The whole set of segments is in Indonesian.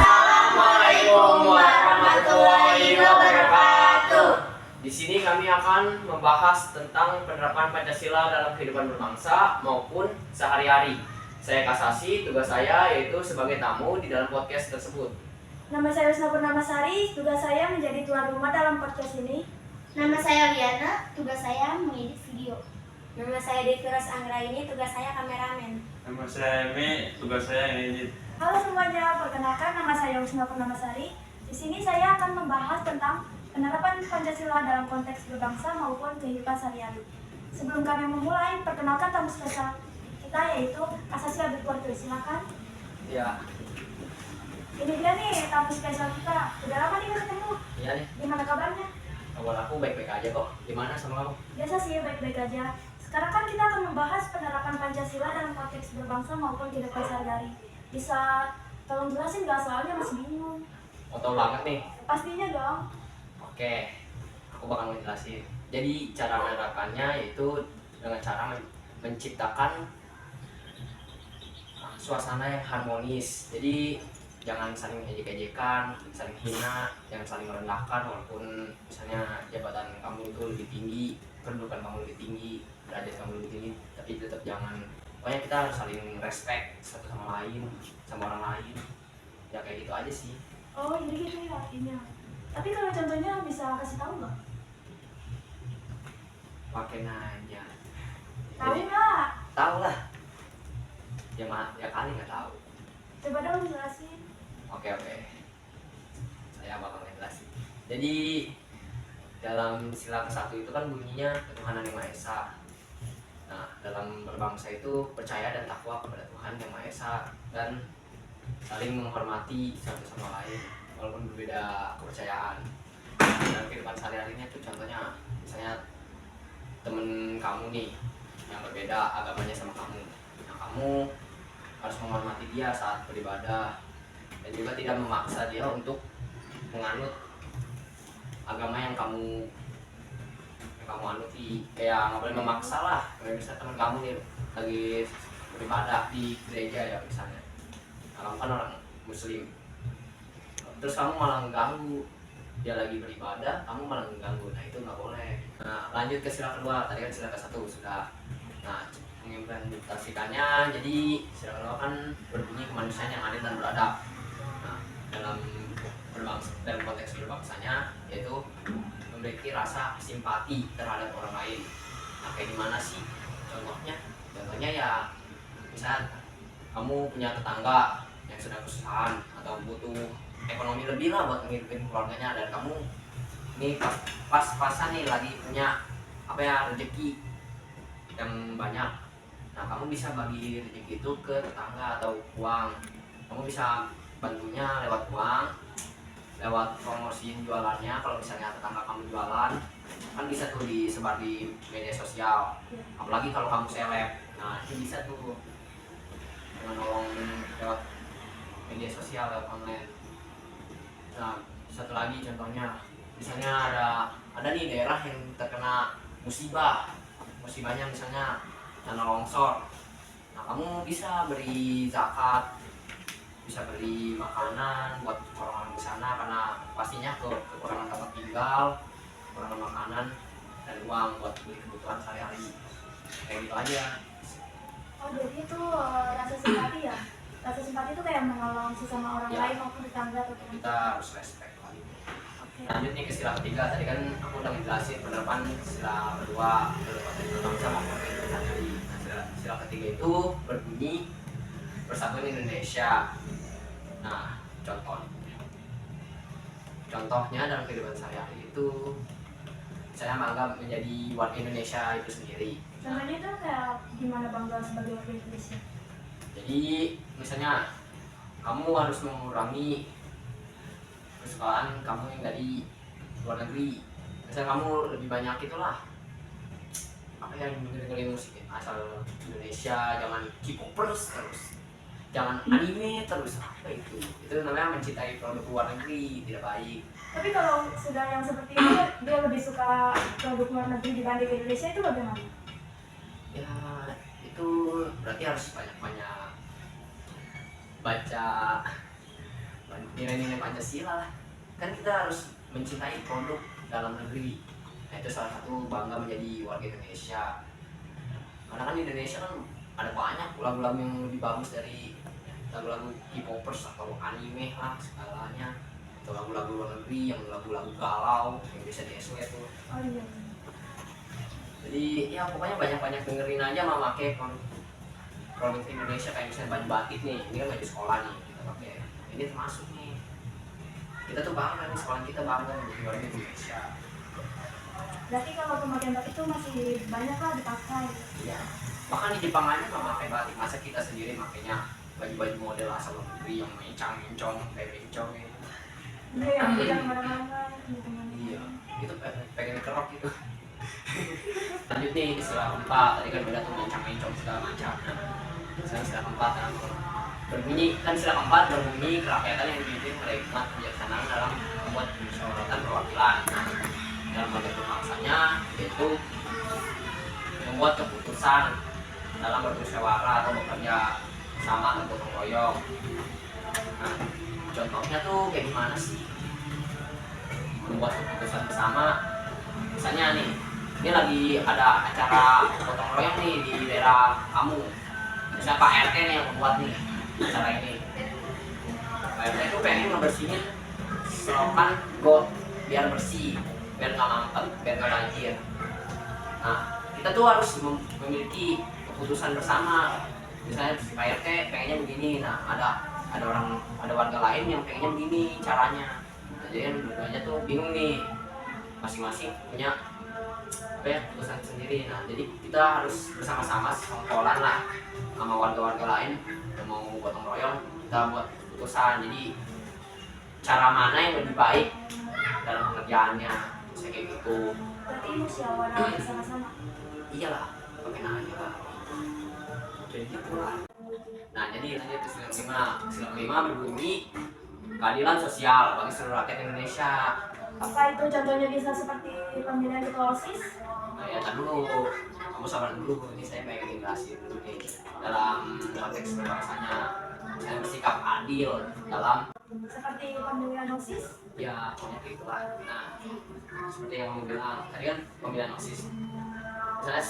Assalamualaikum warahmatullahi wabarakatuh. Di sini kami akan membahas tentang penerapan Pancasila dalam kehidupan berbangsa maupun sehari-hari. Saya Kasasi, tugas saya yaitu sebagai tamu di dalam podcast tersebut. Nama saya Wisna Purnamasari, tugas saya menjadi tuan rumah dalam podcast ini. Nama saya Liana, tugas saya mengedit video. Nama saya Deviras Anggraini, tugas saya kameramen. Nama saya Emi, tugas saya ngedit. Halo semuanya, perkenalkan nama saya Wisna Purnamasari. Di sini saya akan membahas tentang penerapan Pancasila dalam konteks berbangsa maupun kehidupan sehari-hari. Sebelum kami memulai, perkenalkan tamu spesial kita yaitu Kasasi Abid Porto. Silakan. Ya, Ini dia nih tamu spesial kita. Udah lama nih gak ketemu. iya nih. Gimana kabarnya? Kabar aku baik-baik aja kok. Gimana sama kamu? Biasa sih, baik-baik aja. Sekarang kan kita akan membahas penerapan Pancasila dalam konteks berbangsa maupun kehidupan sehari-hari. Bisa tolong jelasin nggak, soalnya masih bingung. Mau tahu banget nih. Pastinya dong. Oke, aku bakal ngejelasin. Jadi cara menerapkannya yaitu dengan cara menciptakan suasana yang harmonis. Jadi jangan saling ejek-ejekan, saling hina, jangan saling merendahkan walaupun misalnya jabatan kamu itu lebih tinggi, kedudukan kamu lebih tinggi, derajat kamu lebih tinggi, tapi tetap jangan. Pokoknya kita harus saling respect satu sama lain, sama orang lain. Ya kayak gitu aja sih. Oh, jadi gitu ya artinya. Tapi kalau contohnya bisa kasih tahu nggak? Pakai nanya. Tahu Jadi, nggak? tahu lah. Ya kali nggak tahu. Coba dong jelasin. Oke. Saya bakal ngejelasin. Jadi dalam sila ke-1 itu kan bunyinya ketuhanan yang Maha Esa. Nah, dalam berbangsa itu percaya dan takwa kepada Tuhan yang Maha Esa dan saling menghormati satu sama lain walaupun berbeda kepercayaan. Dalam kehidupan sehari-harinya tuh contohnya misalnya temen kamu nih yang berbeda agamanya sama kamu. Nah, kamu harus menghormati dia saat beribadah dan juga tidak memaksa dia untuk menganut agama yang kamu anuti. Kayak nggak boleh memaksa lah. Kayak misalnya teman kamu nih lagi beribadah di gereja ya misalnya, nah, kamu kan orang muslim, terus kamu malah mengganggu dia lagi beribadah, kamu malah mengganggu. Nah, itu nggak boleh. Nah, lanjut ke sila kedua. Tadi kan sila ke-1 sudah. Nah, mengimplementasikannya, jadi sila kedua kan berbunyi kemanusiaan yang adil dan beradab. Nah, dalam konteks berbangsanya yaitu memiliki rasa simpati terhadap orang lain. Nah, kayak gimana sih contohnya? Contohnya ya misal kamu punya tetangga yang sedang kesusahan atau butuh ekonomi lebih lah buat ngidupin keluarganya, dan kamu nih pas-pasan nih lagi punya rezeki yang banyak. Nah, kamu bisa bagi rezeki itu ke tetangga atau uang. Kamu bisa bantunya lewat uang, lewat promosiin jualannya. Kalau misalnya tetangga kamu jualan kan bisa tuh disebar di media sosial, apalagi kalau kamu seleb. Nah, itu bisa tuh dengan nolong lewat media sosial, lewat online. Nah, satu lagi contohnya misalnya ada nih daerah yang terkena musibahnya misalnya tanah longsor. Nah, kamu bisa beri zakat, bisa beli makanan buat orang-orang di sana karena pastinya kekurangan tempat tinggal, kekurangan makanan dan uang buat beli kebutuhan sehari-hari. Kayak gitu aja. Oh, jadi itu rasa simpati ya? Rasa simpati itu kayak menolong sesama orang Ya. lain maupun tetangga atau teman. Kita harus respect lagi. Oke. Lanjut nih ke sila ketiga. Tadi kan aku udah ngejelasin penerapan sila kedua berbangsa maupun kehidupan sehari-hari. Nah, sila ketiga itu berbunyi Persatuan Indonesia. Nah, contohnya dalam kehidupan sehari-hari itu saya menganggap menjadi warga Indonesia itu sendiri. Contohnya itu kayak gimana bangga sebagai warga Indonesia? Jadi misalnya kamu harus mengurangi kesukaan kamu yang dari luar negeri. Misalnya kamu lebih banyak itulah apa yang dengerin musik asal Indonesia, jangan K-popers terus, jangan anime terus, apa itu namanya mencintai produk luar negeri, tidak baik. Tapi kalau sudah yang seperti ini, dia lebih suka produk luar negeri dibanding Indonesia, itu bagaimana? Ya itu berarti harus banyak-banyak baca nilai-nilai Pancasila lah. Kan kita harus mencintai produk dalam negeri. Nah itu salah satu bangga menjadi warga Indonesia. Karena kan di Indonesia kan ada banyak lagu-lagu yang lebih bagus dari lagu-lagu K-popers atau anime lah segalanya. Atau lagu-lagu luar negeri yang lagu-lagu galau yang bisa di-SW tuh. Oh iya. Jadi ya pokoknya banyak-banyak dengerin aja memakai produk Indonesia kayak misalnya baju batik nih, ini kan baju sekolah nih kita pakai. Ini termasuk nih. Kita tuh bangga nih, sekolah kita bangga menjadi warga Indonesia. Berarti kalau pemakaian batik itu masih banyak lah dipakai. Iya. Bahkan di Jepang aja memakai batik, masa kita sendiri makainya baju-baju model asal luar negeri yang mencong-mencong kayak bencong gitu. Iya, yang mana-mana gitu. Iya, itu pengen kerok gitu. Lanjut nih istilah keempat, tadi kan udah tuh mencong-mencong segala macam. Nah, sekarang istilah keempat kan berbunyi, kan istilah keempat berbunyi kerakyatan yang dipimpin oleh hikmat kebijaksanaan dalam membuat musyawaratan perwakilan. Nah, dalam konteks berbangsanya yaitu membuat keputusan dalam bermusyawarah atau bekerja sama atau gotong royong. Nah, contohnya tuh kayak gimana sih membuat keputusan bersama? Misalnya nih, ini lagi ada acara gotong royong nih di daerah kamu. Misalnya Pak RT nih yang membuat nih acara ini. Pak RT itu pengen ngebersihin selokan got biar bersih, biar nggak mampet, biar nggak banjir. Nah, kita tuh harus memiliki keputusan bersama. Misalnya Pak RT pengennya begini, nah ada warga lain yang pengennya begini caranya. Nah, jadi dua-duanya tuh bingung nih, masing-masing punya keputusan sendiri. Nah jadi kita harus bersama-sama sekongkolan lah sama warga-warga lain yang mau gotong royong, kita buat keputusan. Jadi cara mana yang lebih baik dalam pengerjaannya, misalnya kayak gitu. Berarti musyawarah bersama-sama. Iyalah, pakai nanya lah jadi gitu lah. Nah jadi lanjut ke istilah kelima berbunyi keadilan sosial bagi seluruh rakyat Indonesia. Apa itu contohnya bisa seperti pemilihan ketua OSIS? Nah ya tar dulu, kamu sabar dulu, ini saya pengen jelasin dulu nih dalam konteks berbangsanya. Saya bersikap adil dalam Seperti pemilihan OSIS? ya pokoknya kayak itulah. Nah seperti yang kamu bilang tadi kan pemilihan OSIS, misalnya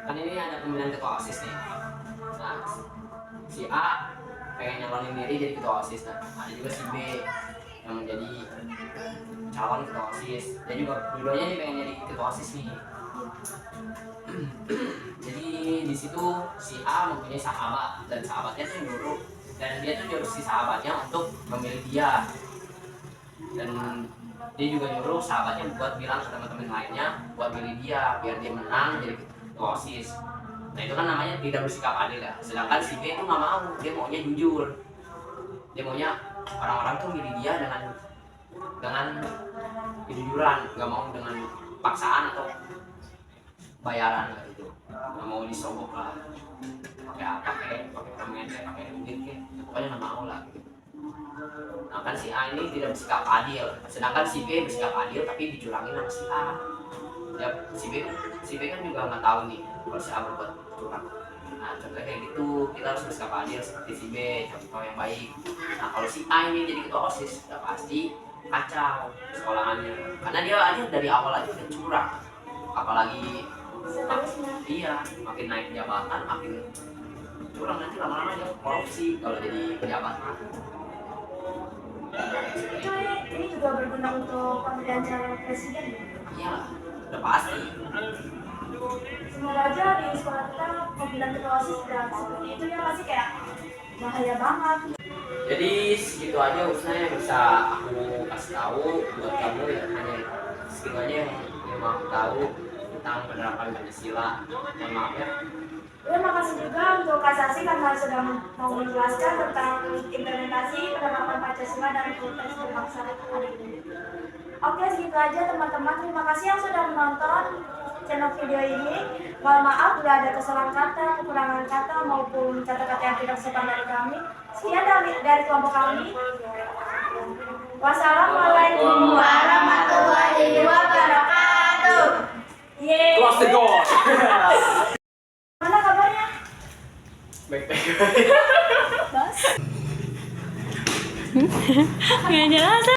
kan ini ada pemilihan ketua OSIS nih. Nah si A pengen nyalonin diri jadi ketua OSIS, nah ada juga si B yang menjadi calon ketua OSIS, dan juga dua-duanya nih pengen jadi ketua OSIS nih. Jadi di situ si A mempunyai sahabat dan sahabatnya tuh nyuruh, dan dia tuh nyuruh si sahabatnya untuk memilih dia, dan dia juga nyuruh sahabatnya buat bilang ke teman-teman lainnya buat milih dia biar dia menang jadi ketua OSIS. Nah itu kan namanya tidak bersikap adil ya. Sedangkan si B itu nggak mau, dia maunya jujur, dia maunya orang-orang tuh milih dia dengan kejujuran, nggak mau dengan paksaan atau bayaran lah gitu, nggak mau disogok lah pakai permen pakai duit kayak pokoknya nggak mau lah gitu. Nah kan si A ini tidak bersikap adil, sedangkan si B bersikap adil tapi dicurangin sama si A. Ya si B kan juga nggak tahu nih kalau si A berbuat curang. Nah contohnya kayak gitu, kita harus bersikap adil seperti si B, contoh yang baik. Nah kalau si A ini jadi ketua OSIS udah pasti kacau sekolahannya, karena dia aja dari awal aja udah curang, apalagi iya makin naik jabatan makin curang, nanti lama-lama dia korupsi kalau jadi pejabat. Itu ini juga berguna untuk pemilihan calon presiden. Iya udah pasti. Semoga aja di sekolah kita pemilihan ketua OSIS tidak seperti itu ya, pasti kayak bahaya banget. Jadi segitu aja urusannya yang bisa aku kasih tahu buat kamu ya, hanya segitu aja yang mau aku tahu tentang penerapan Pancasila. Mohon maaf ya. Terima kasih juga untuk Kak Sasi karena sudah mau menjelaskan tentang implementasi penerapan Pancasila dan konteks berbangsa hari ini. Oke, segitu aja teman-teman. Terima kasih yang sudah menonton channel video ini. Mohon maaf bila ada kesalahan kata, kekurangan kata maupun kata-kata yang tidak sopan dari kami. Sekian dari kelompok kami. Wassalamualaikum warahmatullahi wabarakatuh. Yeay. Close the door. Mana kabarnya? Baik-baik. Bos. Nggak jelas.